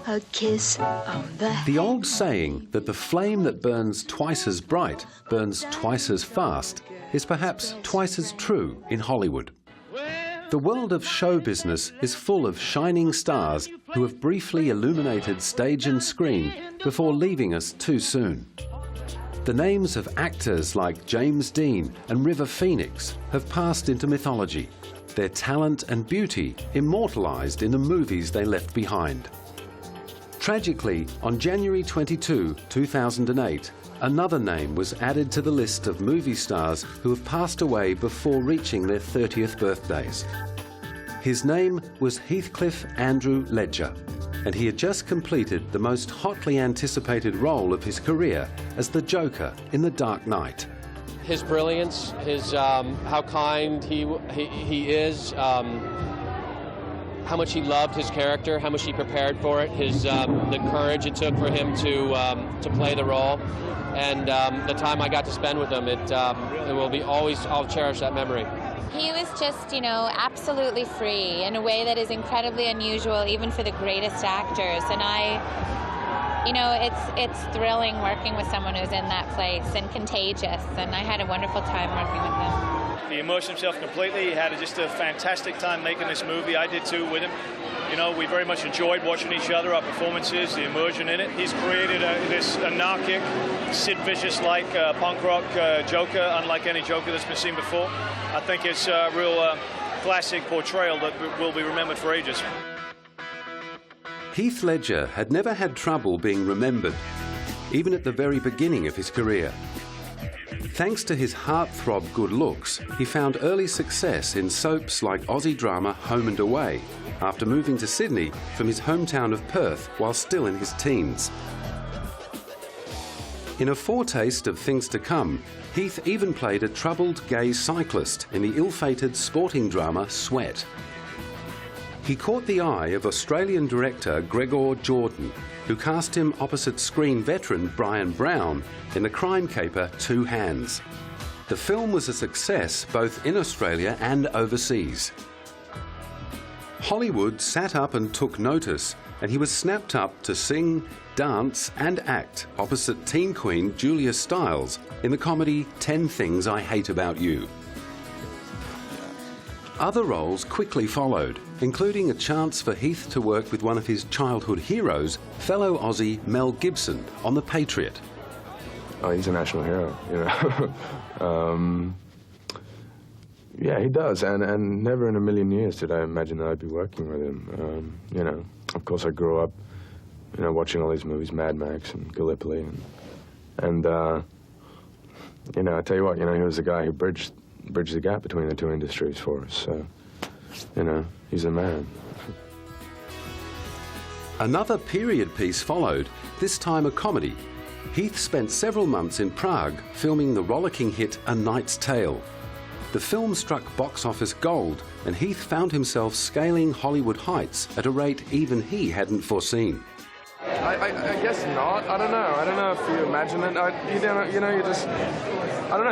A kiss on The old saying that the flame that burns twice as bright burns twice as fast is perhaps twice as true in Hollywood. The world of show business is full of shining stars who have briefly illuminated stage and screen before leaving us too soon. The names of actors like James Dean and River Phoenix have passed into mythology, their talent and beauty immortalized in the movies they left behind. Tragically, on January 22, 2008, another name was added to the list of movie stars who have passed away before reaching their 30th birthdays. His name was Heathcliff Andrew Ledger, and he had just completed the most hotly anticipated role of his career as the Joker in The Dark Knight. His brilliance, his how kind he is, how much he loved his character, how much he prepared for it, his the courage it took for him to play the role, and the time I got to spend with him, it will be always, I'll cherish that memory. He was just, you know, absolutely free in a way that is incredibly unusual even for the greatest actors, and you know, it's thrilling working with someone who's in that place and contagious, and I had a wonderful time working with him. He immersed himself completely. He had just a fantastic time making this movie. I did too with him. You know, we very much enjoyed watching each other, our performances, the immersion in it. He's created this anarchic, Sid Vicious-like punk rock Joker, unlike any Joker that's been seen before. I think it's a real classic portrayal that will be remembered for ages. Heath Ledger had never had trouble being remembered, even at the very beginning of his career. Thanks to his heartthrob good looks, he found early success in soaps like Aussie drama Home and Away, after moving to Sydney from his hometown of Perth while still in his teens. In a foretaste of things to come, Heath even played a troubled gay cyclist in the ill-fated sporting drama Sweat. He caught the eye of Australian director Gregor Jordan, who cast him opposite screen veteran Brian Brown in the crime caper Two Hands. The film was a success both in Australia and overseas. Hollywood sat up and took notice, and he was snapped up to sing, dance and act opposite teen queen Julia Stiles in the comedy 10 Things I Hate About You. Other roles quickly followed, including a chance for Heath to work with one of his childhood heroes, fellow Aussie Mel Gibson, on The Patriot. Oh, he's a national hero, you know. Yeah, he does, and never in a million years did I imagine that I'd be working with him. You know, of course I grew up, you know, watching all these movies, Mad Max and Gallipoli, and you know, I tell you what, you know, he was the guy who bridged the gap between the two industries for us, so, you know, he's a man. Another period piece followed, this time a comedy. Heath spent several months in Prague filming the rollicking hit A Knight's Tale. The film struck box office gold, and Heath found himself scaling Hollywood heights at a rate even he hadn't foreseen. I guess not. I don't know. I don't know if you imagine it.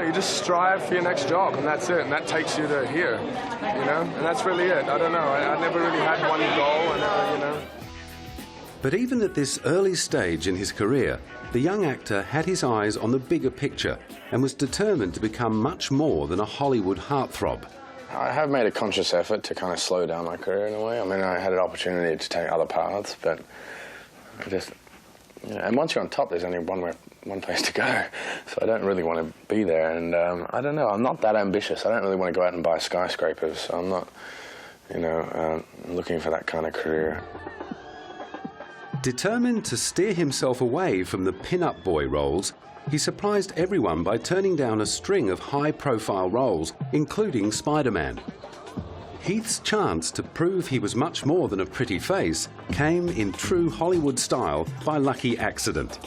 You just strive for your next job, and that's it. And that takes you to here, you know? And that's really it. I don't know. I never really had one goal, you know? But even at this early stage in his career, the young actor had his eyes on the bigger picture and was determined to become much more than a Hollywood heartthrob. I have made a conscious effort to kind of slow down my career in a way. I mean, I had an opportunity to take other paths, but I just, you know, and once you're on top, there's only one place to go. So I don't really want to be there, and I don't know, I'm not that ambitious. I don't really want to go out and buy skyscrapers, so I'm not, you know, looking for that kind of career. Determined to steer himself away from the pin-up boy roles, he surprised everyone by turning down a string of high-profile roles, including Spider-Man. Heath's chance to prove he was much more than a pretty face came in true Hollywood style by lucky accident.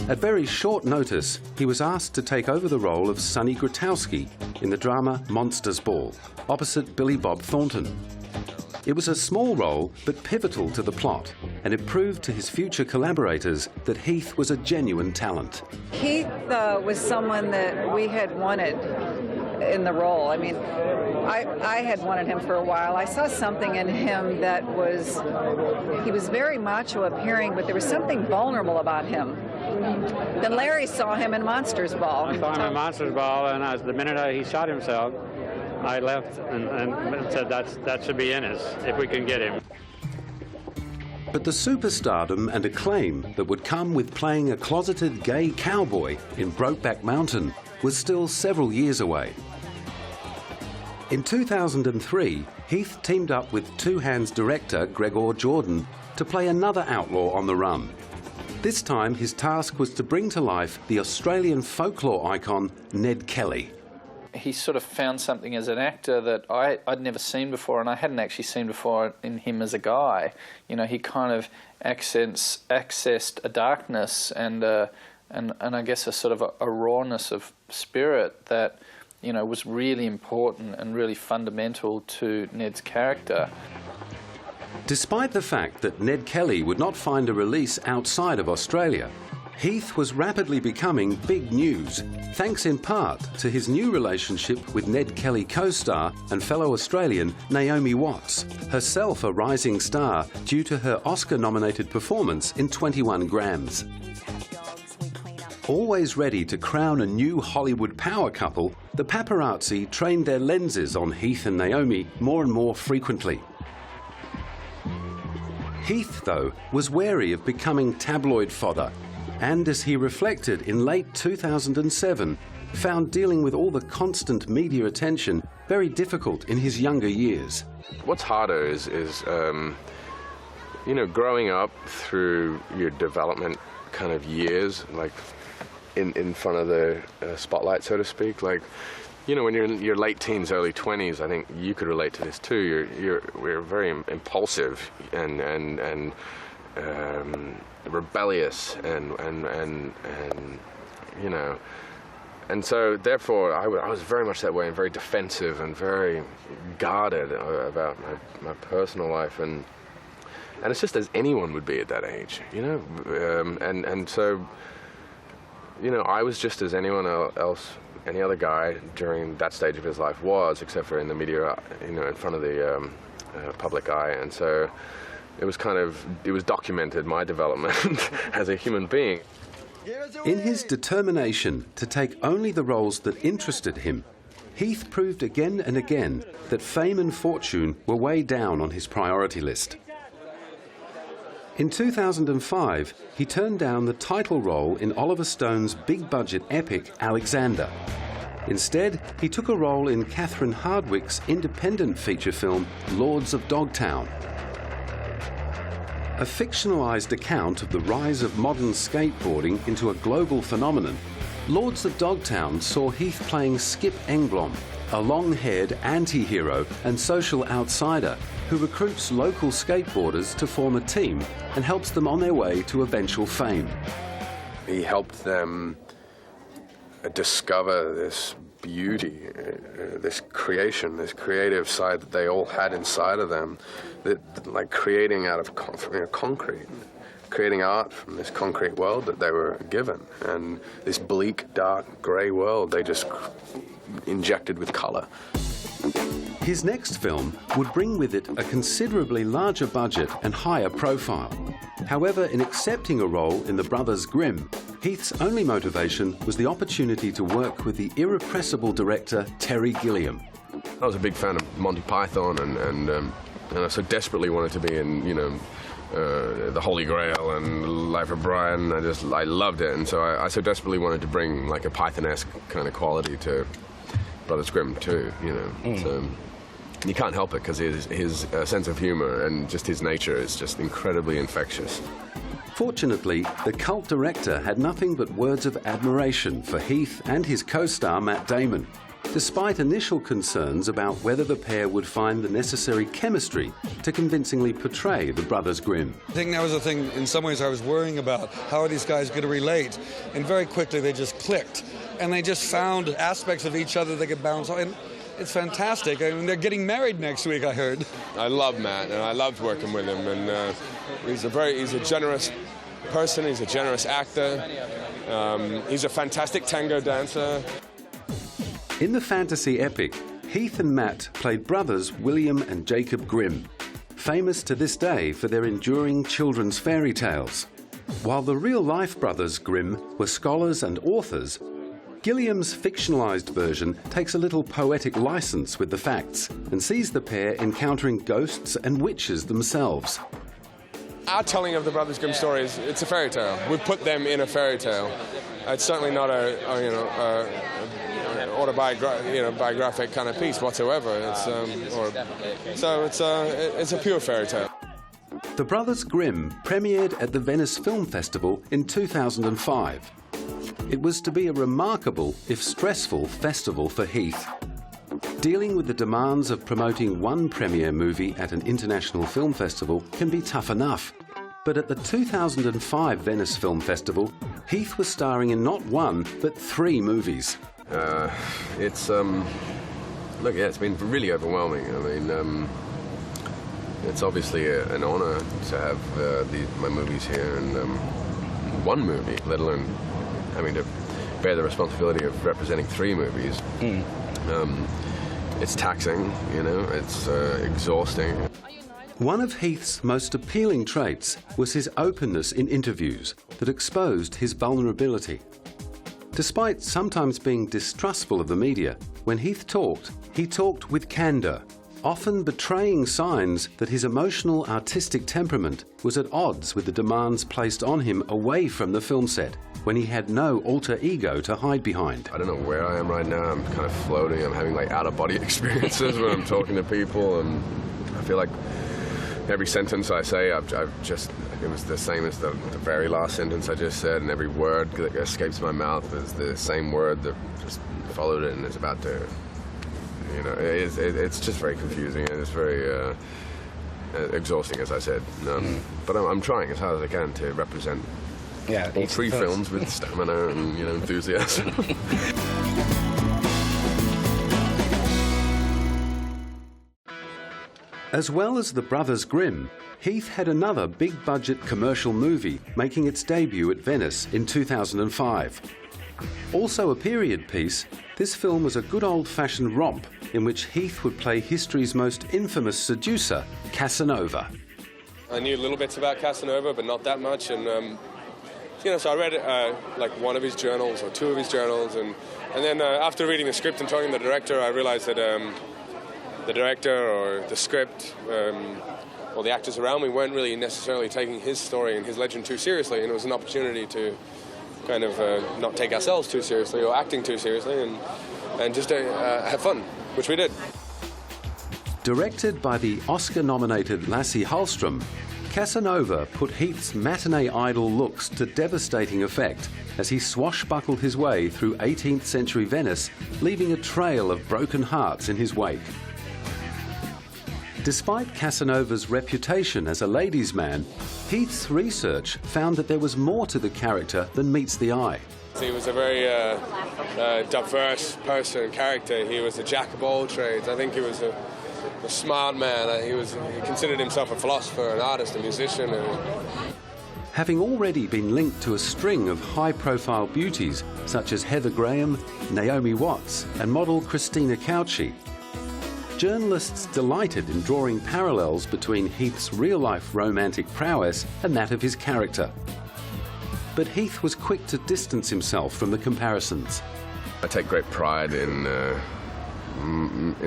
At very short notice, he was asked to take over the role of Sonny Grotowski in the drama Monsters Ball, opposite Billy Bob Thornton. It was a small role, but pivotal to the plot, and it proved to his future collaborators that Heath was a genuine talent. Heath was someone that we had wanted in the role. I mean, I had wanted him for a while. I saw something in him that he was very macho appearing, but there was something vulnerable about him. Then Larry saw him in Monsters Ball. I saw him in Monsters Ball, and the minute he shot himself, I left and said that should be in us, if we can get him. But the superstardom and acclaim that would come with playing a closeted gay cowboy in Brokeback Mountain was still several years away. In 2003, Heath teamed up with Two Hands director Gregor Jordan to play another outlaw on the run. This time, his task was to bring to life the Australian folklore icon Ned Kelly. He sort of found something as an actor that I'd never seen before, and I hadn't actually seen before in him as a guy. You know, he kind of accessed a darkness and I guess a sort of a rawness of spirit that, you know, was really important and really fundamental to Ned's character. Despite the fact that Ned Kelly would not find a release outside of Australia, Heath was rapidly becoming big news, thanks in part to his new relationship with Ned Kelly co-star and fellow Australian Naomi Watts, herself a rising star due to her Oscar-nominated performance in 21 Grams. Always ready to crown a new Hollywood power couple, the paparazzi trained their lenses on Heath and Naomi more and more frequently. Heath, though, was wary of becoming tabloid fodder, and as he reflected in late 2007, found dealing with all the constant media attention very difficult in his younger years. What's harder is you know, growing up through your development kind of years, like in front of the spotlight, so to speak. Like, you know, when you're in your late teens, early 20s, I think you could relate to this too. We're very impulsive and rebellious and you know, and so therefore I was very much that way, and very defensive and very guarded about my personal life, and it's just as anyone would be at that age, you know, and so, you know, I was just as anyone else, any other guy during that stage of his life was, except for in the media, you know, in front of the public eye, and so it was documented, my development as a human being. In his determination to take only the roles that interested him, Heath proved again and again that fame and fortune were way down on his priority list. In 2005, he turned down the title role in Oliver Stone's big-budget epic Alexander. Instead, he took a role in Catherine Hardwicke's independent feature film Lords of Dogtown. A fictionalized account of the rise of modern skateboarding into a global phenomenon, Lords of Dogtown saw Heath playing Skip Engblom, a long-haired anti-hero and social outsider who recruits local skateboarders to form a team and helps them on their way to eventual fame. He helped them discover this beauty, this creation, this creative side that they all had inside of them, that like creating out of concrete, creating art from this concrete world that they were given, and this bleak, dark, grey world they just injected with colour. His next film would bring with it a considerably larger budget and higher profile. However, in accepting a role in The Brothers Grimm, Heath's only motivation was the opportunity to work with the irrepressible director Terry Gilliam. I was a big fan of Monty Python, and I so desperately wanted to be in, you know, The Holy Grail and Life of Brian. I loved it, and so I so desperately wanted to bring like a Python-esque kind of quality to Brothers Grimm too, you know. So you can't help it because his sense of humor and just his nature is just incredibly infectious. Fortunately, the cult director had nothing but words of admiration for Heath and his co-star Matt Damon, despite initial concerns about whether the pair would find the necessary chemistry to convincingly portray the brothers Grimm. I think that was the thing, in some ways, I was worrying about. How are these guys going to relate? And very quickly, they just clicked. And they just found aspects of each other they could bounce on. And it's fantastic. I mean, they're getting married next week, I heard. I love Matt, and I loved working with him. And he's a generous person. He's a generous actor. He's a fantastic tango dancer. In the fantasy epic, Heath and Matt played brothers William and Jacob Grimm, famous to this day for their enduring children's fairy tales. While the real-life brothers Grimm were scholars and authors, Gilliam's fictionalised version takes a little poetic licence with the facts and sees the pair encountering ghosts and witches themselves. Our telling of the Brothers Grimm stories, it's a fairy tale. We've put them in a fairy tale. It's certainly not biographic kind of piece whatsoever. It's a pure fairy tale. The Brothers Grimm premiered at the Venice Film Festival in 2005. It was to be a remarkable, if stressful, festival for Heath. Dealing with the demands of promoting one premiere movie at an international film festival can be tough enough. But at the 2005 Venice Film Festival, Heath was starring in not one, but 3 movies. It's been really overwhelming. I mean, it's obviously an honor to have my movies here, and one movie, let alone having to bear the responsibility of representing 3 movies. It's taxing, it's exhausting. One of Heath's most appealing traits was his openness in interviews that exposed his vulnerability. Despite sometimes being distrustful of the media, when Heath talked, he talked with candour, often betraying signs that his emotional, artistic temperament was at odds with the demands placed on him away from the film set, when he had no alter ego to hide behind. I don't know where I am right now. I'm kind of floating. I'm having like out-of-body experiences when I'm talking to people, and I feel like every sentence I say, it was the same as the very last sentence I just said, and every word that escapes my mouth is the same word that just followed it and is about to, it's just very confusing, and it's very exhausting, as I said. But I'm trying as hard as I can to represent all 3 films with stamina and, enthusiasm. As well as the Brothers Grimm, Heath had another big-budget commercial movie making its debut at Venice in 2005. Also a period piece, this film was a good old-fashioned romp in which Heath would play history's most infamous seducer, Casanova. I knew little bits about Casanova, but not that much, and so I read like one of his journals or 2 of his journals, and then after reading the script and talking to the director, I realized that the director or the script or the actors around me weren't really necessarily taking his story and his legend too seriously, and it was an opportunity to kind of not take ourselves too seriously or acting too seriously, and just have fun, which we did. Directed by the Oscar-nominated Lasse Hallström, Casanova put Heath's matinee idol looks to devastating effect as he swashbuckled his way through 18th century Venice, leaving a trail of broken hearts in his wake. Despite Casanova's reputation as a ladies' man, Heath's research found that there was more to the character than meets the eye. He was a very diverse person and character. He was a jack of all trades. I think he was a smart man. He considered himself a philosopher, an artist, a musician. Having already been linked to a string of high-profile beauties such as Heather Graham, Naomi Watts and model Christina Cauchi, journalists delighted in drawing parallels between Heath's real-life romantic prowess and that of his character. But Heath was quick to distance himself from the comparisons. I take great pride in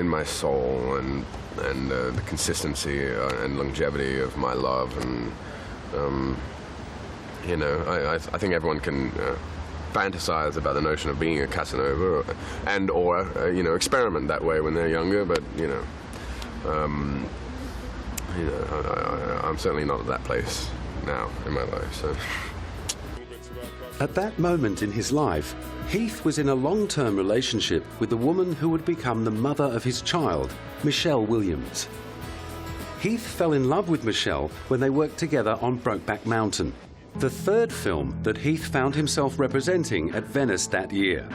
my soul and the consistency and longevity of my love, and I think everyone can fantasize about the notion of being a Casanova or experiment that way when they're younger, but I'm certainly not at that place now in my life. So. At that moment in his life, Heath was in a long-term relationship with the woman who would become the mother of his child, Michelle Williams. Heath fell in love with Michelle when they worked together on Brokeback Mountain, the third film that Heath found himself representing at Venice that year.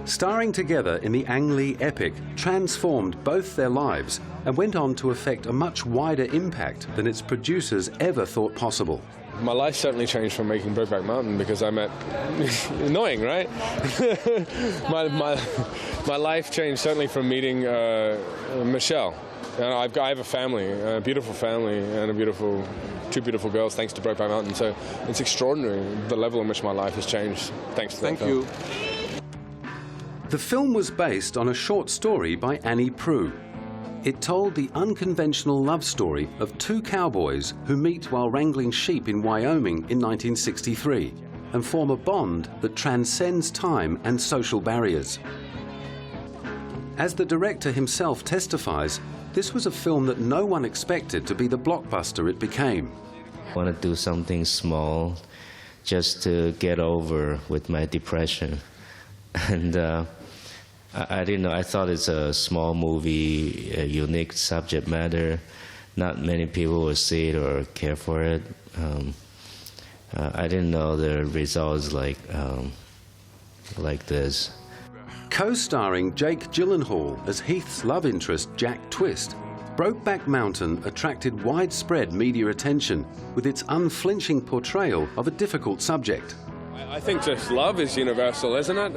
Starring together in the Ang Lee epic transformed both their lives and went on to affect a much wider impact than its producers ever thought possible. My life certainly changed from making Brokeback Mountain because I met... annoying, right? my life changed certainly from meeting Michelle. And I have a family, a beautiful family, and two beautiful girls, thanks to Brokeback Mountain. So it's extraordinary the level in which my life has changed thanks to that film. Thank you. The film was based on a short story by Annie Proulx. It told the unconventional love story of two cowboys who meet while wrangling sheep in Wyoming in 1963 and form a bond that transcends time and social barriers. As the director himself testifies, this was a film that no one expected to be the blockbuster it became. I want to do something small just to get over with my depression. And I didn't know. I thought it's a small movie, a unique subject matter. Not many people will see it or care for it. I didn't know the results like this. Co-starring Jake Gyllenhaal as Heath's love interest Jack Twist, Brokeback Mountain attracted widespread media attention with its unflinching portrayal of a difficult subject. I think just love is universal, isn't it?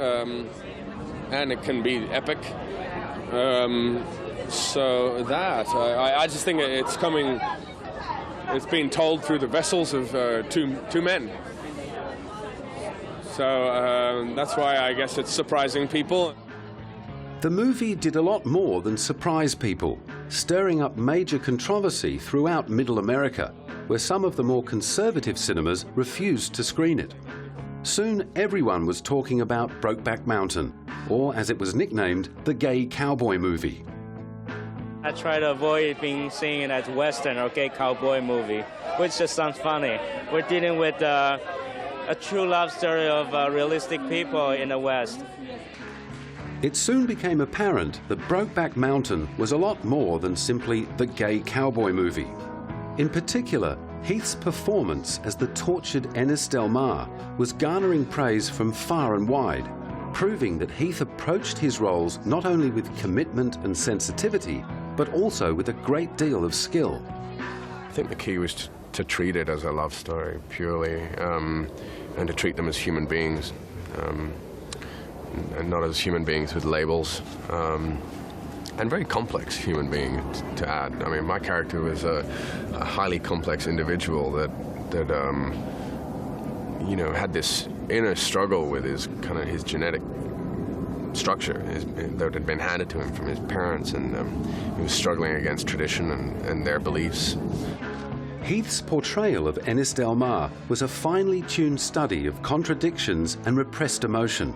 And it can be epic. So that, I just think it's being told through the vessels of two men. So that's why I guess it's surprising people. The movie did a lot more than surprise people, stirring up major controversy throughout Middle America, where some of the more conservative cinemas refused to screen it. Soon everyone was talking about Brokeback Mountain, or as it was nicknamed, the gay cowboy movie. I try to avoid being seen as Western or gay cowboy movie, which just sounds funny. We're dealing with a true love story of realistic people in the West. It soon became apparent that Brokeback Mountain was a lot more than simply the gay cowboy movie. In particular, Heath's performance as the tortured Ennis Del Mar was garnering praise from far and wide, proving that Heath approached his roles not only with commitment and sensitivity, but also with a great deal of skill. I think the key was to treat it as a love story, purely, and to treat them as human beings, and not as human beings with labels, and very complex human being to add. I mean, my character was a highly complex individual that you know, had this inner struggle with his genetic structure that had been handed to him from his parents, and he was struggling against tradition and their beliefs. Heath's portrayal of Ennis Del Mar was a finely tuned study of contradictions and repressed emotion.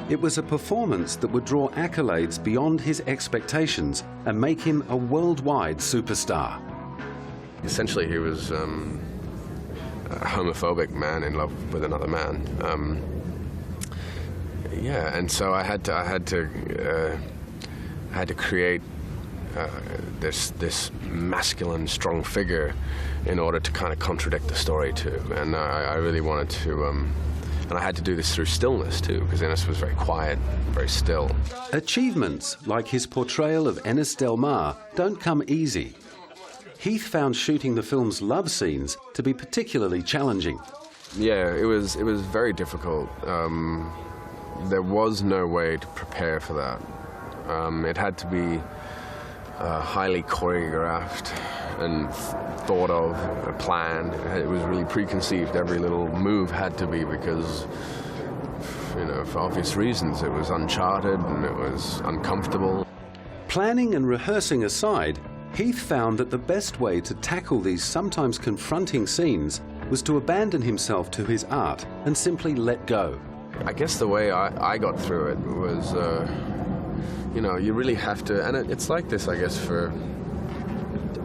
It was a performance that would draw accolades beyond his expectations and make him a worldwide superstar. Essentially, he was a homophobic man in love with another man. Yeah, and so I had to create this masculine, strong figure in order to kind of contradict the story too. And I really wanted to, and I had to do this through stillness too, because Ennis was very quiet, very still. Achievements like his portrayal of Ennis Del Mar don't come easy. Heath found shooting the film's love scenes to be particularly challenging. Yeah, it was very difficult. There was no way to prepare for that. It had to be highly choreographed and thought of, planned. It was really preconceived. Every little move had to be, because, you know, for obvious reasons, it was uncharted and it was uncomfortable. Planning and rehearsing aside, Heath found that the best way to tackle these sometimes confronting scenes was to abandon himself to his art and simply let go. I guess the way I got through it was, you know, you really have to, and it's like this, I guess, for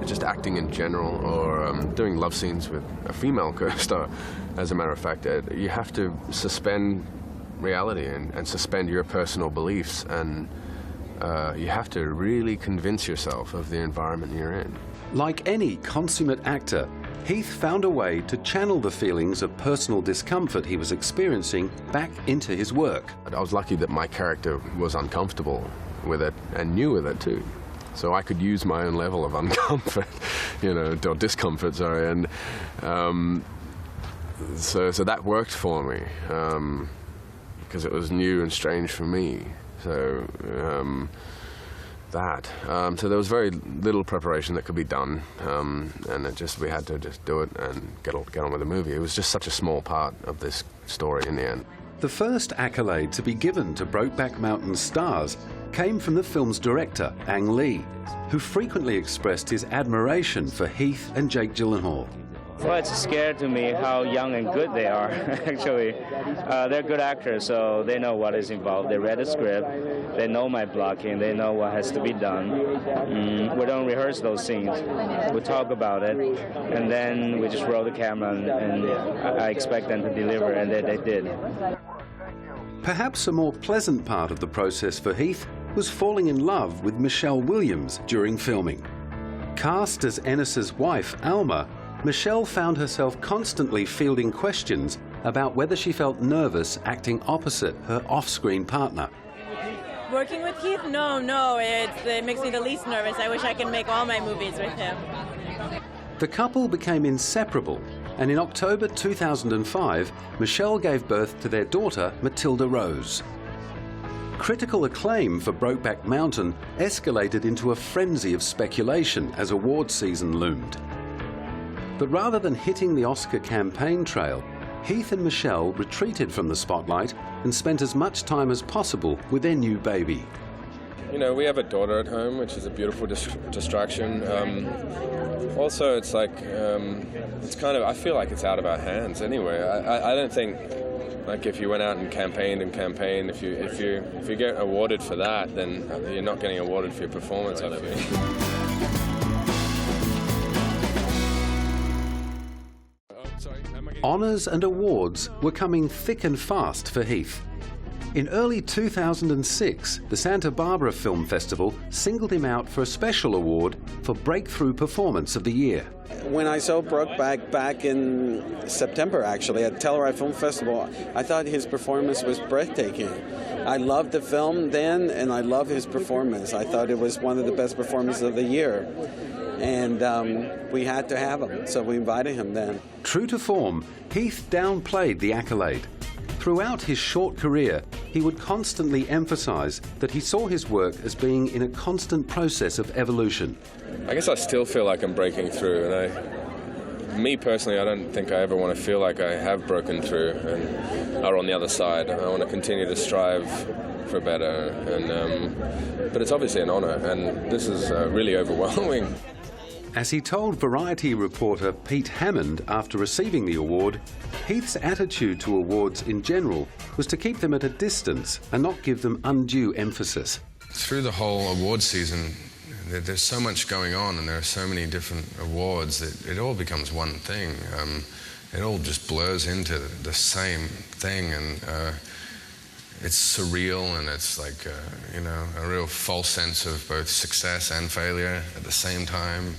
just acting in general, or doing love scenes with a female co-star, as a matter of fact, you have to suspend reality and suspend your personal beliefs, and you have to really convince yourself of the environment you're in. Like any consummate actor, Heath found a way to channel the feelings of personal discomfort he was experiencing back into his work. I was lucky that my character was uncomfortable with it and knew with it too. So I could use my own level of uncomfort, or discomfort, sorry, and so that worked for me, because it was new and strange for me. So so there was very little preparation that could be done, and we had to just do it and get on with the movie. It was just such a small part of this story in the end. The first accolade to be given to Brokeback Mountain's stars came from the film's director, Ang Lee, who frequently expressed his admiration for Heath and Jake Gyllenhaal. Well, it's scary to me how young and good they are, actually. They're good actors, so they know what is involved. They read the script, they know my blocking, they know what has to be done. We don't rehearse those scenes. We talk about it, and then we just roll the camera, and I expect them to deliver, and they did. Perhaps a more pleasant part of the process for Heath was falling in love with Michelle Williams during filming. Cast as Ennis's wife, Alma, Michelle found herself constantly fielding questions about whether she felt nervous acting opposite her off-screen partner. Working with Heath? No, it makes me the least nervous. I wish I could make all my movies with him. The couple became inseparable, and in October 2005, Michelle gave birth to their daughter, Matilda Rose. Critical acclaim for Brokeback Mountain escalated into a frenzy of speculation as award season loomed. But rather than hitting the Oscar campaign trail, Heath and Michelle retreated from the spotlight and spent as much time as possible with their new baby. We have a daughter at home, which is a beautiful distraction. Also, it's like, it's kind of, I feel like it's out of our hands anyway. I don't think, like, if you went out and campaigned, if you get awarded for that, then you're not getting awarded for your performance, I feel. Honours and awards were coming thick and fast for Heath. In early 2006, the Santa Barbara Film Festival singled him out for a special award for Breakthrough Performance of the Year. When I saw Brokeback back in September, actually, at Telluride Film Festival, I thought his performance was breathtaking. I loved the film then, and I love his performance. I thought it was one of the best performances of the year. And we had to have him, so we invited him then. True to form, Heath downplayed the accolade. Throughout his short career, he would constantly emphasize that he saw his work as being in a constant process of evolution. I guess I still feel like I'm breaking through, and me personally, I don't think I ever want to feel like I have broken through and are on the other side. I want to continue to strive for better, and but it's obviously an honor, and this is really overwhelming. As he told Variety reporter Pete Hammond after receiving the award, Heath's attitude to awards in general was to keep them at a distance and not give them undue emphasis. Through the whole award season, there's so much going on, and there are so many different awards that it all becomes one thing. It all just blurs into the same thing, and it's surreal, and it's like a real false sense of both success and failure at the same time.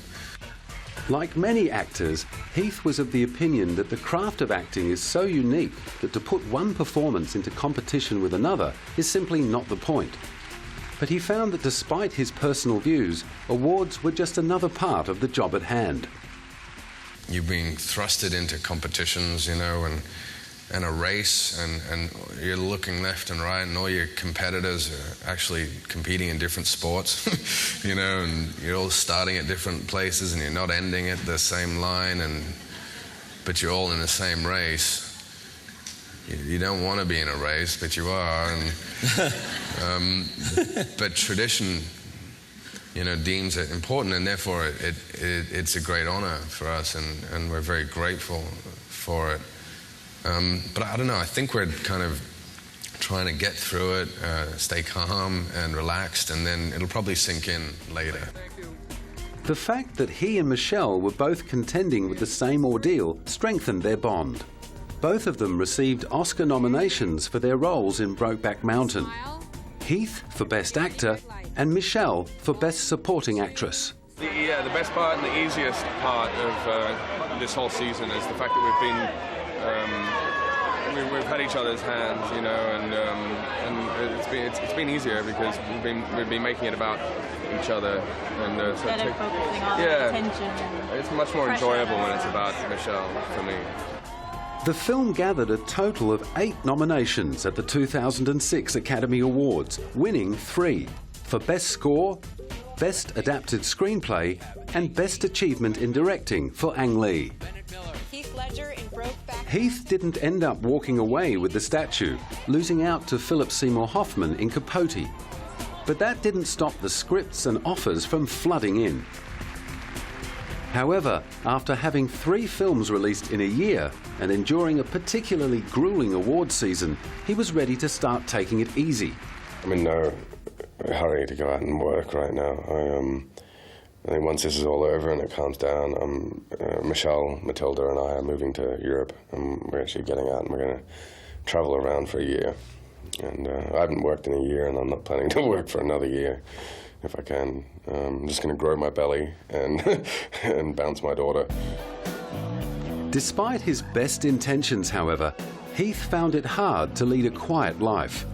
Like many actors, Heath was of the opinion that the craft of acting is so unique that to put one performance into competition with another is simply not the point. But he found that despite his personal views, awards were just another part of the job at hand. You're being thrusted into competitions, and a race, and you're looking left and right, and all your competitors are actually competing in different sports, and you're all starting at different places, and you're not ending at the same line, but you're all in the same race. You don't want to be in a race, but you are, and but tradition, deems it important, and therefore it's a great honor for us, and we're very grateful for it. But I don't know, I think we're kind of trying to get through it, stay calm and relaxed, and then it'll probably sink in later. The fact that he and Michelle were both contending with the same ordeal strengthened their bond. Both of them received Oscar nominations for their roles in Brokeback Mountain. Heath for Best Actor and Michelle for Best Supporting Actress. The best part and the easiest part of this whole season is the fact that we've had each other's hands, you know, and it's been easier because we've been making it about each other and instead of focusing on attention. It's much more enjoyable when it's about Michelle for me. The film gathered a total of 8 nominations at the 2006 Academy Awards, winning 3 for Best Score, Best Adapted Screenplay and Best Achievement in Directing for Ang Lee. Heath Ledger in Brokeback. Heath didn't end up walking away with the statue, losing out to Philip Seymour Hoffman in Capote. But that didn't stop the scripts and offers from flooding in. However, after having 3 films released in a year and enduring a particularly grueling awards season, he was ready to start taking it easy. I'm in no hurry to go out and work right now. I think once this is all over and it calms down, Michelle, Matilda and I are moving to Europe, and we're actually getting out and we're going to travel around for a year. And I haven't worked in a year, and I'm not planning to work for another year if I can. I'm just going to grow my belly and, and bounce my daughter. Despite his best intentions, however, Heath found it hard to lead a quiet life.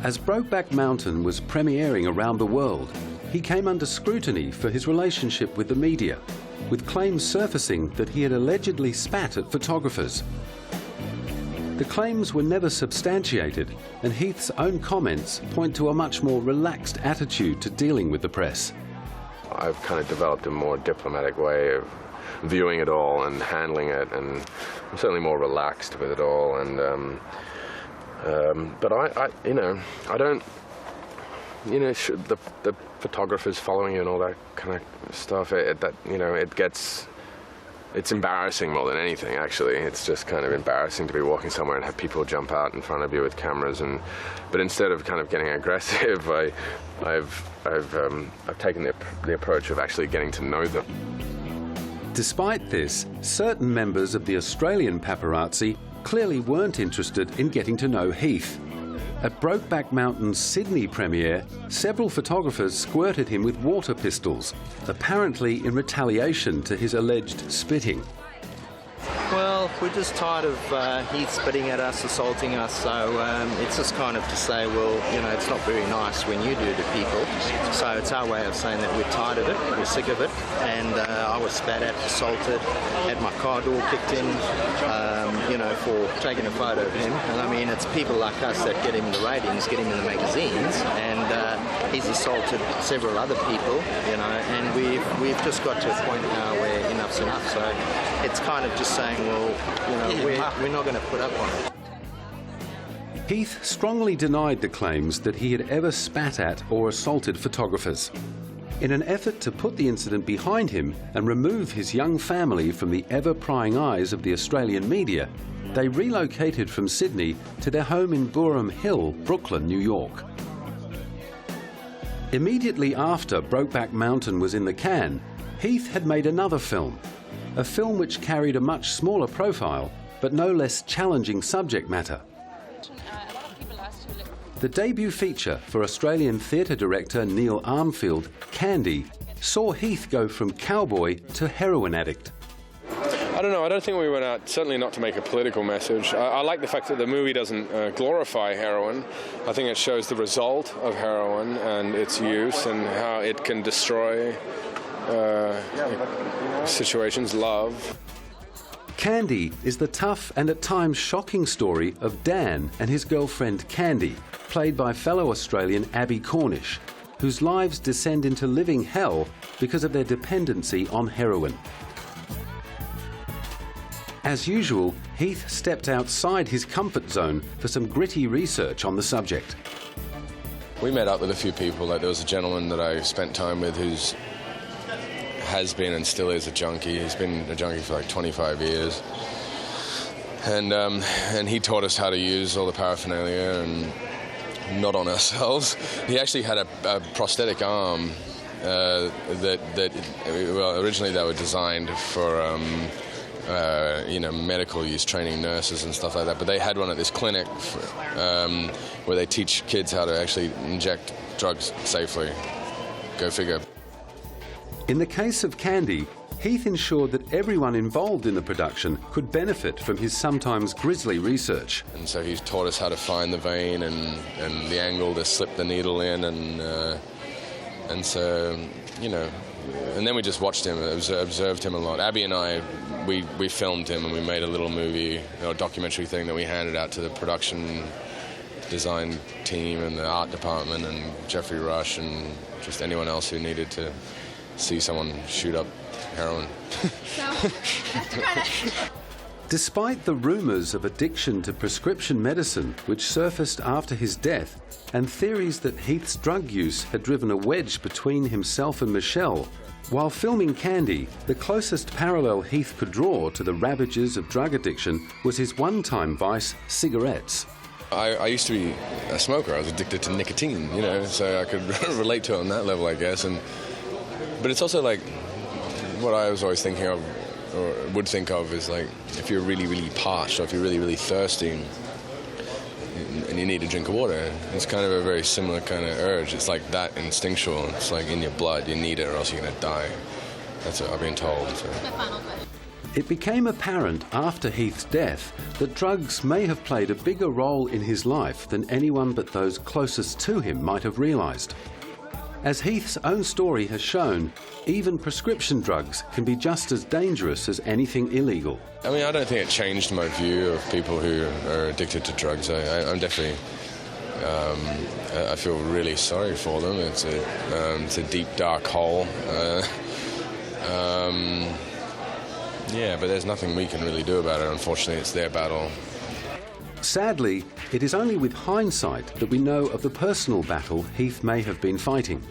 As Brokeback Mountain was premiering around the world, he came under scrutiny for his relationship with the media, with claims surfacing that he had allegedly spat at photographers. The claims were never substantiated, and Heath's own comments point to a much more relaxed attitude to dealing with the press. I've kind of developed a more diplomatic way of viewing it all and handling it, and I'm certainly more relaxed with it all. And but I don't, the photographers following you and all that kind of stuff. It's embarrassing more than anything, actually. It's just kind of embarrassing to be walking somewhere and have people jump out in front of you with cameras. But instead of kind of getting aggressive, I've taken the approach of actually getting to know them. Despite this, certain members of the Australian paparazzi clearly weren't interested in getting to know Heath. At Brokeback Mountain's Sydney premiere, several photographers squirted him with water pistols, apparently in retaliation to his alleged spitting. Well, we're just tired of Heath spitting at us, assaulting us, so it's just kind of to say, well, it's not very nice when you do it to people. So it's our way of saying that we're tired of it, we're sick of it, and I was spat at, assaulted, had my car door kicked in, for taking a photo of him. And I mean, it's people like us that get him the ratings, get him in the magazines, and he's assaulted several other people, and we've just got to a point now where enough's enough. So it's kind of just saying, well, we're not going to put up on it. Heath strongly denied the claims that he had ever spat at or assaulted photographers. In an effort to put the incident behind him and remove his young family from the ever-prying eyes of the Australian media, they relocated from Sydney to their home in Boerum Hill, Brooklyn, New York. Immediately after Brokeback Mountain was in the can, Heath had made another film, a film which carried a much smaller profile, but no less challenging subject matter. The debut feature for Australian theatre director Neil Armfield, Candy, saw Heath go from cowboy to heroin addict. I don't know, I don't think we went out, certainly not to make a political message. I like the fact that the movie doesn't glorify heroin. I think it shows the result of heroin and its use and how it can destroy situations, love. Candy is the tough and at times shocking story of Dan and his girlfriend Candy, played by fellow Australian Abby Cornish, whose lives descend into living hell because of their dependency on heroin. As usual, Heath stepped outside his comfort zone for some gritty research on the subject. We met up with a few people. There was a gentleman that I spent time with who's has been and still is a junkie. He's been a junkie for like 25 years. And he taught us how to use all the paraphernalia and not on ourselves. He actually had a prosthetic arm well, originally they were designed for medical use, training nurses and stuff like that. But they had one at this clinic where they teach kids how to actually inject drugs safely. Go figure. In the case of Candy, Heath ensured that everyone involved in the production could benefit from his sometimes grisly research. And so he's taught us how to find the vein and the angle to slip the needle in, and so, and then we just watched him, observed him a lot. Abby and I, we filmed him and we made a little movie, documentary thing that we handed out to the production design team and the art department and Jeffrey Rush and just anyone else who needed to see someone shoot up heroin. Despite the rumours of addiction to prescription medicine which surfaced after his death, and theories that Heath's drug use had driven a wedge between himself and Michelle, while filming Candy, the closest parallel Heath could draw to the ravages of drug addiction was his one-time vice, cigarettes. I used to be a smoker. I was addicted to nicotine, so I could relate to it on that level, I guess. But it's also like what I was always thinking of, or would think of, is like if you're really, really parched or if you're really, really thirsty and you need a drink of water, it's kind of a very similar kind of urge. It's like that instinctual. It's like in your blood. You need it or else you're going to die. That's what I've been told. So. It became apparent after Heath's death that drugs may have played a bigger role in his life than anyone but those closest to him might have realised. As Heath's own story has shown, even prescription drugs can be just as dangerous as anything illegal. I mean, I don't think it changed my view of people who are addicted to drugs. I'm definitely, I feel really sorry for them. It's a deep, dark hole. Yeah, but there's nothing we can really do about it. Unfortunately, it's their battle. Sadly, it is only with hindsight that we know of the personal battle Heath may have been fighting.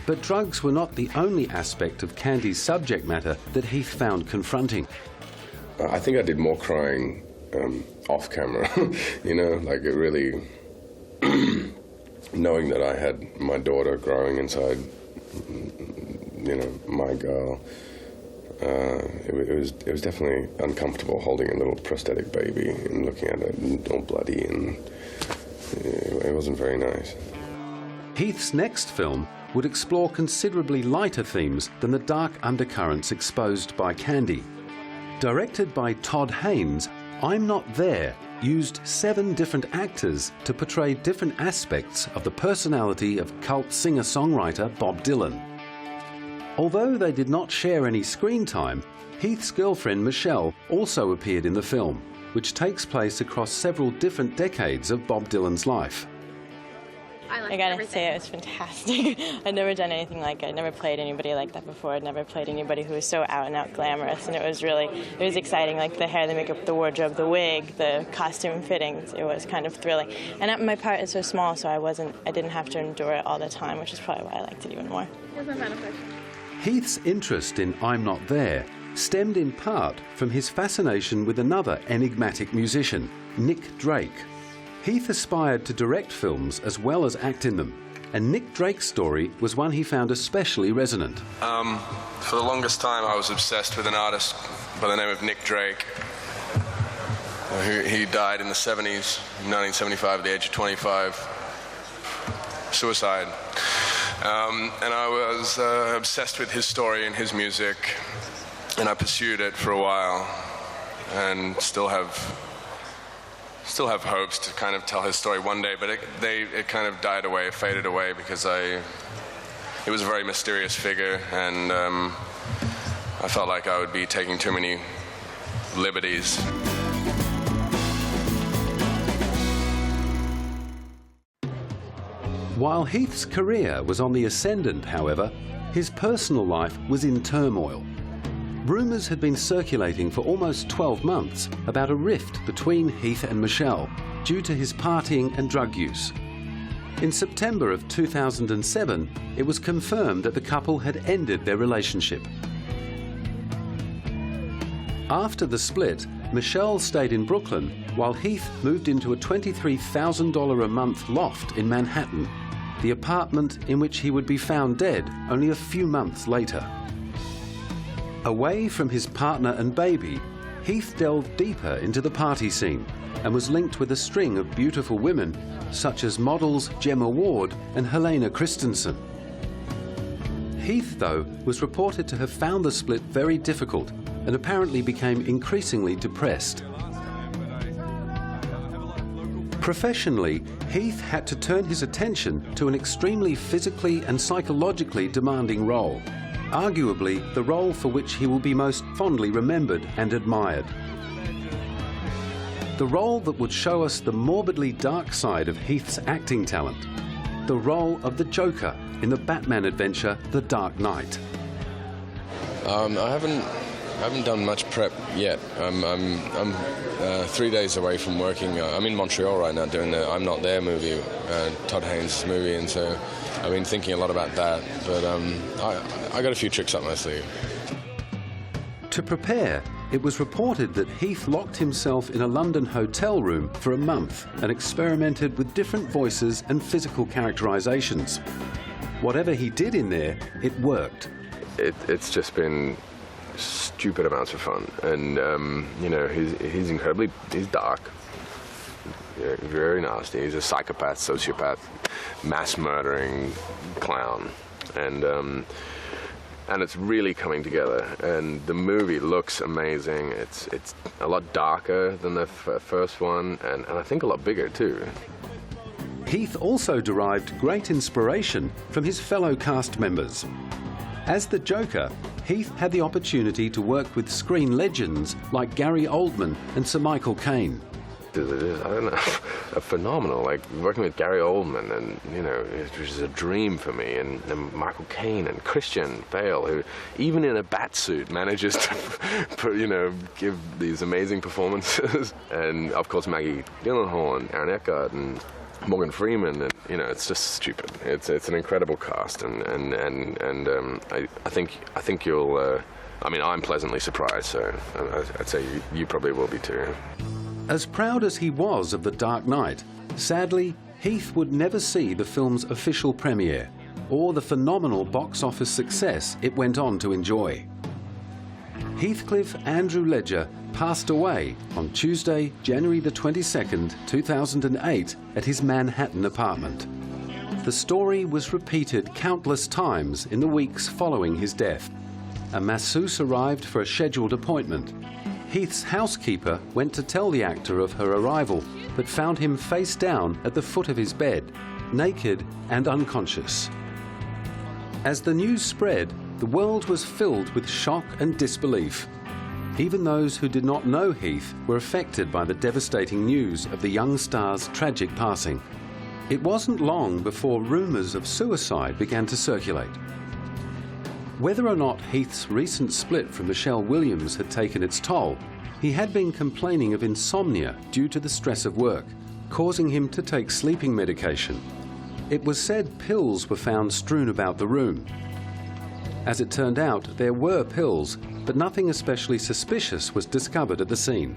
But drugs were not the only aspect of Candy's subject matter that Heath found confronting. I think I did more crying off camera, like it really, knowing that I had my daughter growing inside, my girl. It was definitely uncomfortable holding a little prosthetic baby and looking at it all bloody, and it wasn't very nice. Heath's next film would explore considerably lighter themes than the dark undercurrents exposed by Candy. Directed by Todd Haynes, I'm Not There used 7 different actors to portray different aspects of the personality of cult singer-songwriter Bob Dylan. Although they did not share any screen time, Heath's girlfriend Michelle also appeared in the film, which takes place across several different decades of Bob Dylan's life. I gotta say, it was fantastic. I'd never done anything like it. I'd never played anybody like that before. I'd never played anybody who was so out and out glamorous, and it was exciting. Like the hair, the makeup, the wardrobe, the wig, the costume fittings. It was kind of thrilling. And my part is so small, so I didn't have to endure it all the time, which is probably why I liked it even more. What's my final question? Heath's interest in I'm Not There stemmed in part from his fascination with another enigmatic musician, Nick Drake. Heath aspired to direct films as well as act in them, and Nick Drake's story was one he found especially resonant. For the longest time I was obsessed with an artist by the name of Nick Drake. He died in the 70s, 1975 at the age of 25. Suicide. And I was obsessed with his story and his music, and I pursued it for a while, and still have hopes to kind of tell his story one day, but it kind of died away, faded away, because it was a very mysterious figure, and I felt like I would be taking too many liberties. While Heath's career was on the ascendant, however, his personal life was in turmoil. Rumours had been circulating for almost 12 months about a rift between Heath and Michelle due to his partying and drug use. In September of 2007, it was confirmed that the couple had ended their relationship. After the split, Michelle stayed in Brooklyn while Heath moved into a $23,000 a month loft in Manhattan. the apartment in which he would be found dead only a few months later. Away from his partner and baby, Heath delved deeper into the party scene and was linked with a string of beautiful women such as models Gemma Ward and Helena Christensen. Heath, though, was reported to have found the split very difficult and apparently became increasingly depressed. Professionally, Heath had to turn his attention to an extremely physically and psychologically demanding role, arguably the role for which he will be most fondly remembered and admired. The role that would show us the morbidly dark side of Heath's acting talent, the role of the Joker in the Batman adventure The Dark Knight. I haven't done much prep yet. I'm 3 days away from working. I'm in Montreal right now doing the I'm Not There movie, Todd Haynes' movie, and so I've been thinking a lot about that. But I got a few tricks up my sleeve. To prepare, it was reported that Heath locked himself in a London hotel room for a month and experimented with different voices and physical characterizations. Whatever he did in there, it worked. It's just been stupid amounts of fun, and you know, he's dark, very nasty. He's a psychopath, sociopath, mass murdering clown, and it's really coming together. And the movie looks amazing. It's a lot darker than the first one, and I think a lot bigger too. Heath also derived great inspiration from his fellow cast members. As the Joker, Heath had the opportunity to work with screen legends like Gary Oldman and Sir Michael Caine. I don't know, phenomenal. Like working with Gary Oldman, and you know, it was a dream for me. And Michael Caine and Christian Bale, who even in a bat suit manages to, give these amazing performances. And of course Maggie Gyllenhaal and Aaron Eckhart and Morgan Freeman, and it's just stupid. It's an incredible cast, and I think you'll. I'm pleasantly surprised, so I'd say you probably will be too. As proud as he was of The Dark Knight, sadly, Heath would never see the film's official premiere, or the phenomenal box office success it went on to enjoy. Heathcliff Andrew Ledger passed away on Tuesday, January the 22nd, 2008, at his Manhattan apartment. The story was repeated countless times in the weeks following his death. A masseuse arrived for a scheduled appointment. Heath's housekeeper went to tell the actor of her arrival, but found him face down at the foot of his bed, naked and unconscious. As the news spread, the world was filled with shock and disbelief. Even those who did not know Heath were affected by the devastating news of the young star's tragic passing. It wasn't long before rumours of suicide began to circulate. Whether or not Heath's recent split from Michelle Williams had taken its toll, he had been complaining of insomnia due to the stress of work, causing him to take sleeping medication. It was said pills were found strewn about the room. As it turned out, there were pills, but nothing especially suspicious was discovered at the scene.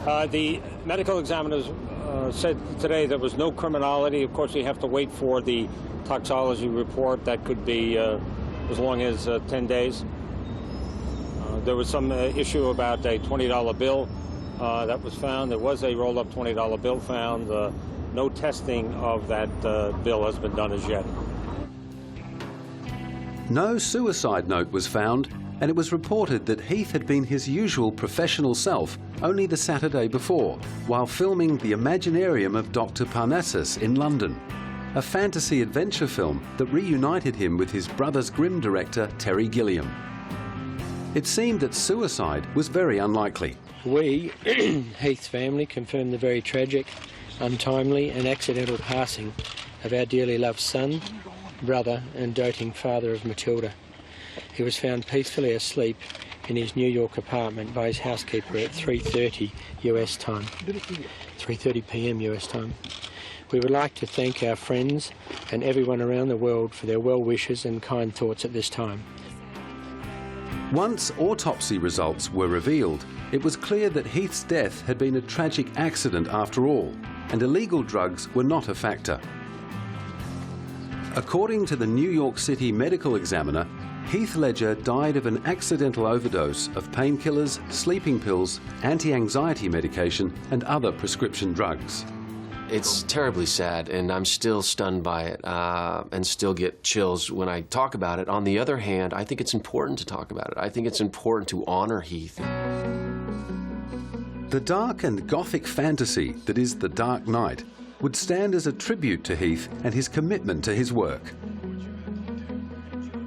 The medical examiners said today there was no criminality. Of course, you have to wait for the toxicology report. That could be as long as 10 days. There was some issue about a $20 bill that was found. There was a rolled-up $20 bill found. No testing of that bill has been done as yet. No suicide note was found, and it was reported that Heath had been his usual professional self only the Saturday before, while filming The Imaginarium of Dr. Parnassus in London, a fantasy adventure film that reunited him with his Brothers Grimm director Terry Gilliam. It seemed that suicide was very unlikely. We, Heath's family, confirmed the very tragic, untimely and accidental passing of our dearly loved son, brother and doting father of Matilda. He was found peacefully asleep in his New York apartment by his housekeeper at 3:30 US time, 3:30 p.m. US time. We would like to thank our friends and everyone around the world for their well wishes and kind thoughts at this time. Once autopsy results were revealed, it was clear that Heath's death had been a tragic accident after all, and illegal drugs were not a factor. According to the New York City Medical Examiner, Heath Ledger died of an accidental overdose of painkillers, sleeping pills, anti-anxiety medication, and other prescription drugs. It's terribly sad, and I'm still stunned by it and still get chills when I talk about it. On the other hand, I think it's important to talk about it. I think it's important to honor Heath. The dark and gothic fantasy that is The Dark Knight would stand as a tribute to Heath and his commitment to his work.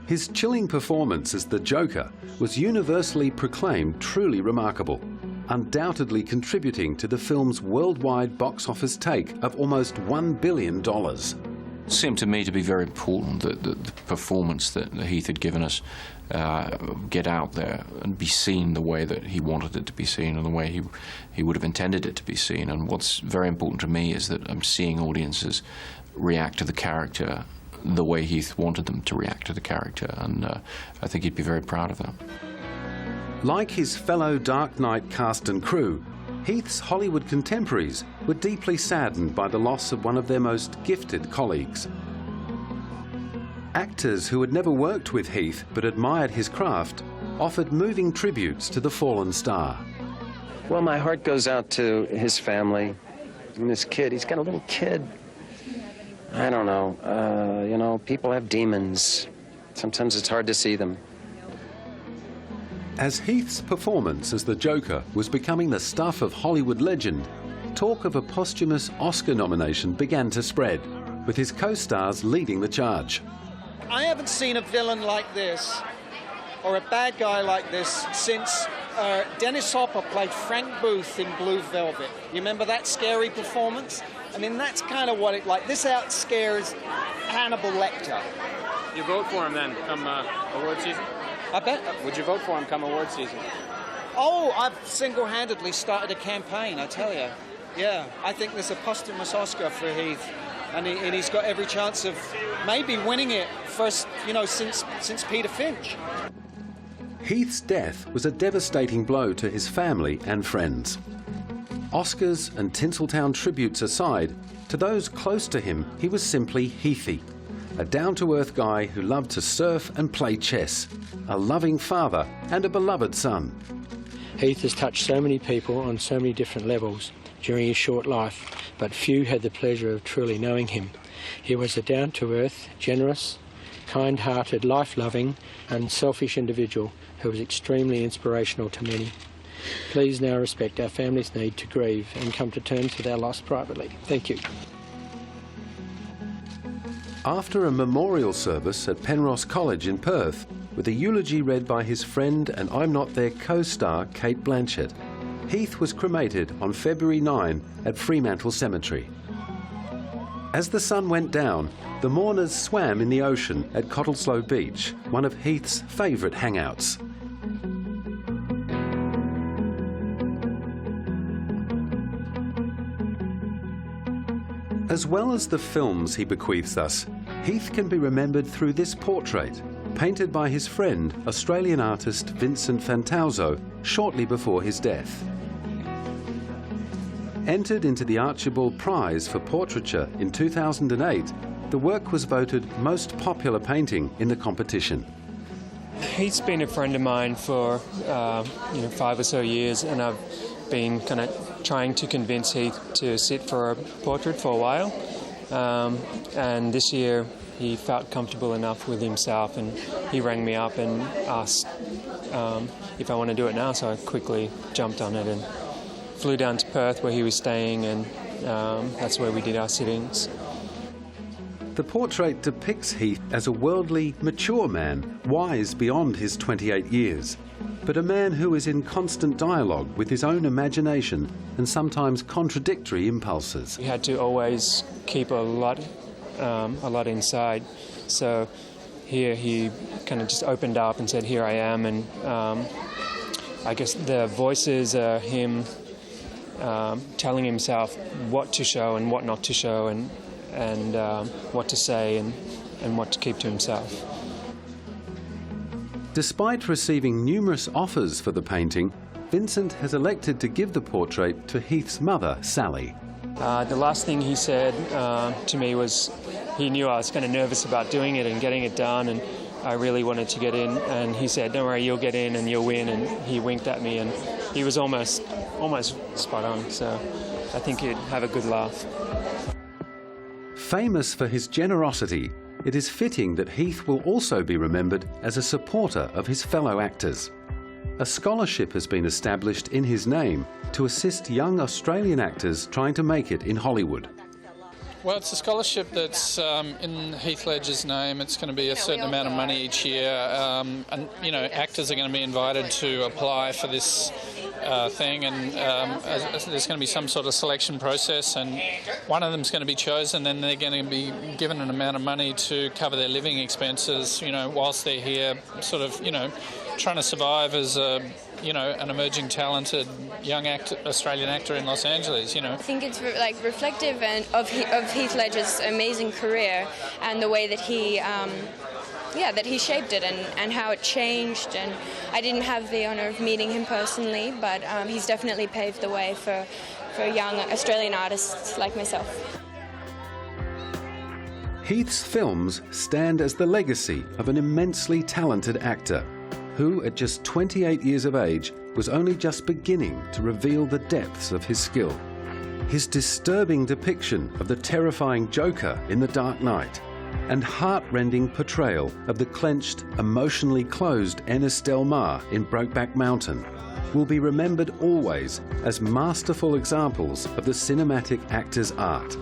His chilling performance as the Joker was universally proclaimed truly remarkable, undoubtedly contributing to the film's worldwide box office take of almost $1 billion. It seemed to me to be very important that the performance that Heath had given us get out there and be seen the way that he wanted it to be seen and the way he would have intended it to be seen. And what's very important to me is that I'm seeing audiences react to the character the way Heath wanted them to react to the character, and I think he'd be very proud of that. Like his fellow Dark Knight cast and crew, Heath's Hollywood contemporaries were deeply saddened by the loss of one of their most gifted colleagues. Actors who had never worked with Heath but admired his craft offered moving tributes to the fallen star. Well, my heart goes out to his family and this kid. He's got a little kid. I don't know. You know, people have demons. Sometimes it's hard to see them. As Heath's performance as the Joker was becoming the stuff of Hollywood legend, talk of a posthumous Oscar nomination began to spread, with his co-stars leading the charge. I haven't seen a villain like this, or a bad guy like this, since Dennis Hopper played Frank Booth in Blue Velvet. You remember that scary performance? I mean, that's kind of what it like. This out scares Hannibal Lecter. You vote for him then, come award season? I bet. Would you vote for him come award season? Oh, I've single-handedly started a campaign, I tell you. Yeah, I think there's a posthumous Oscar for Heath, and he's got every chance of maybe winning it first, you know, since Peter Finch. Heath's death was a devastating blow to his family and friends. Oscars and Tinseltown tributes aside, to those close to him, he was simply Heathy, a down-to-earth guy who loved to surf and play chess, a loving father and a beloved son. Heath has touched so many people on so many different levels during his short life, but few had the pleasure of truly knowing him. He was a down-to-earth, generous, kind-hearted, life-loving, unselfish individual who was extremely inspirational to many. Please now respect our family's need to grieve and come to terms with our loss privately. Thank you. After a memorial service at Penrose College in Perth, with a eulogy read by his friend and I'm Not There co-star Cate Blanchett, Heath was cremated on February 9 at Fremantle Cemetery. As the sun went down, the mourners swam in the ocean at Cottesloe Beach, one of Heath's favourite hangouts. As well as the films he bequeaths us, Heath can be remembered through this portrait, painted by his friend, Australian artist Vincent Fantauzo, shortly before his death. Entered into the Archibald Prize for Portraiture in 2008, the work was voted most popular painting in the competition. Heath's been a friend of mine for 5 or so years, and I've been kind of trying to convince Heath to sit for a portrait for a while. And this year he felt comfortable enough with himself, and he rang me up and asked if I want to do it now, so I quickly jumped on it and flew down to Perth where he was staying, and that's where we did our sittings. The portrait depicts Heath as a worldly, mature man, wise beyond his 28 years, but a man who is in constant dialogue with his own imagination and sometimes contradictory impulses. We had to always keep a lot inside, so here he kind of just opened up and said, "Here I am," and I guess the voices are him telling himself what to show and what not to show, and what to say and what to keep to himself. Despite receiving numerous offers for the painting, Vincent has elected to give the portrait to Heath's mother, Sally. The last thing he said to me was, he knew I was kind of nervous about doing it and getting it done, and I really wanted to get in, and he said, "Don't worry, you'll get in and you'll win," and he winked at me, and he was almost spot on, so I think he'd have a good laugh. Famous for his generosity, it is fitting that Heath will also be remembered as a supporter of his fellow actors. A scholarship has been established in his name to assist young Australian actors trying to make it in Hollywood. Well, it's a scholarship that's in Heath Ledger's name. It's going to be a certain amount of money each year, and you know, actors are going to be invited to apply for this thing, and there's going to be some sort of selection process, and one of them's going to be chosen, and they're going to be given an amount of money to cover their living expenses, you know, whilst they're here, sort of, you know, trying to survive as a, you know, an emerging, talented young Australian actor in Los Angeles. You know, I think it's like reflective of Heath Ledger's amazing career and the way that he. That he shaped it and how it changed. And I didn't have the honour of meeting him personally, but he's definitely paved the way for young Australian artists like myself. Heath's films stand as the legacy of an immensely talented actor who, at just 28 years of age, was only just beginning to reveal the depths of his skill. His disturbing depiction of the terrifying Joker in The Dark Knight and heart-rending portrayal of the clenched, emotionally closed Ennis Del Mar in Brokeback Mountain will be remembered always as masterful examples of the cinematic actor's art.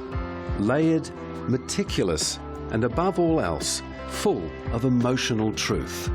Layered, meticulous, and above all else, full of emotional truth.